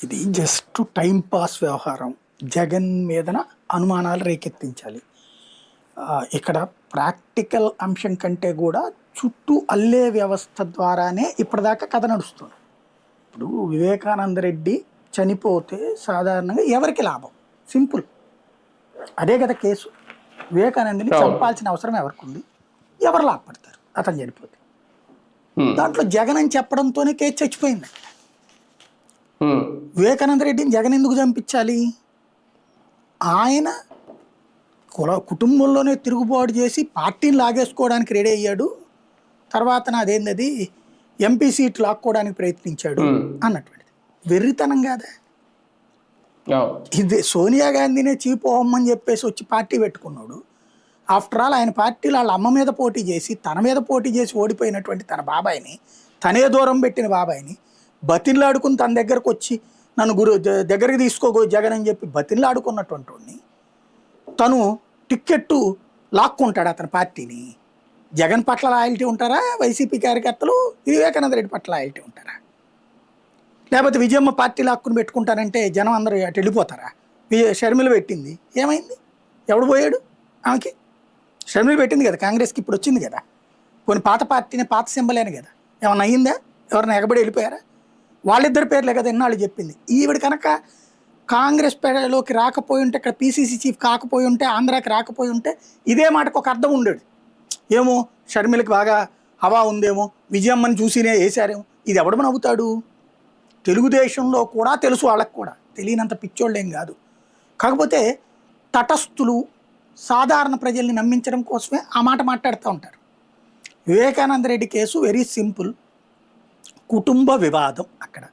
ఇది just time pass వ్యవహారం. జగన్ మీదన అనుమానాలు రేకెత్తించాలి. ఇక్కడ ప్రాక్టికల్ అంశం కంటే కూడా చుట్టూ అల్లే వ్యవస్థ ద్వారానే ఇప్పటిదాకా కథ నడుస్తుంది. ఇప్పుడు వివేకానంద రెడ్డి చనిపోతే సాధారణంగా ఎవరికి లాభం? సింపుల్, అదే కదా కేసు. వివేకానందని చంపాల్సిన అవసరం ఎవరికి ఉంది? ఎవరు లాభపడతారు అతను చనిపోతే? దాంట్లో జగన్ అని చెప్పడంతోనే కేసు చచ్చిపోయింది. వివేకానంద రెడ్డిని జగన్ ఎందుకు చంపించాలి? ఆయన కుటుంబంలోనే తిరుగుబాటు చేసి పార్టీని లాగేసుకోవడానికి రెడీ అయ్యాడు. తర్వాత అదేంది ఎంపీ సీట్ లాక్కోవడానికి ప్రయత్నించాడు అన్నటువంటిది వెర్రితనం కాదా? ఇది సోనియా గాంధీనే చీపోహమ్మని చెప్పేసి వచ్చి పార్టీ పెట్టుకున్నాడు. ఆఫ్టర్ ఆల్ ఆయన పార్టీలో వాళ్ళ అమ్మ మీద పోటీ చేసి తన మీద పోటీ చేసి ఓడిపోయినటువంటి తన బాబాయిని, తనే దూరం పెట్టిన బాబాయిని బతిన్లాడుకుని తన దగ్గరకు వచ్చి నన్ను దగ్గరికి తీసుకోగో జగన్ అని చెప్పి బతిన్లాడుకున్నటువంటి వాడిని తను టిక్కెట్టు లాక్కుంటాడు అతని పార్టీని. జగన్ పట్ల లాయల్టీ ఉంటారా వైసీపీ కార్యకర్తలు? వివేకానంద రెడ్డి పట్ల లాయల్టీ ఉంటారా? లేకపోతే విజయమ్మ పార్టీ లాక్కుని పెట్టుకుంటారంటే జనం అందరూ అటు వెళ్ళిపోతారా? షర్మిల పెట్టింది ఏమైంది? ఎవడు పోయాడు ఆమెకి? షర్మిల పెట్టింది కదా కాంగ్రెస్కి, ఇప్పుడు వచ్చింది కదా. కొన్ని పాత పార్టీని పాత సింబలేను కదా, ఏమన్నా అయ్యిందా? ఎవరైనా ఎగబడి వెళ్ళిపోయారా? వాళ్ళిద్దరి పేర్లే కదా ఎన్నాళ్ళు చెప్పింది. ఈవిడ కనుక కాంగ్రెస్ పేరులోకి రాకపోయి ఉంటే, ఇక్కడ పీసీసీ చీఫ్ కాకపోయి ఉంటే, ఆంధ్రాకి రాకపోయి ఉంటే ఇదే మాటకు ఒక అర్థం ఉండేది. ఏమో షర్మిలకి బాగా హవా ఉందేమో, విజయమ్మని చూసినే వేశారేమో. ఇది ఎవడమని నవ్వుతాడు? తెలుగుదేశంలో కూడా తెలుసు, వాళ్ళకు కూడా తెలియనంత పిచ్చోళ్ళు ఏం కాదు. కాకపోతే తటస్థులు సాధారణ ప్రజల్ని నమ్మించడం కోసమే ఆ మాట మాట్లాడుతూ ఉంటారు. Vivekananda Reddy case very simple, కుటుంబ వివాదం. అక్కడ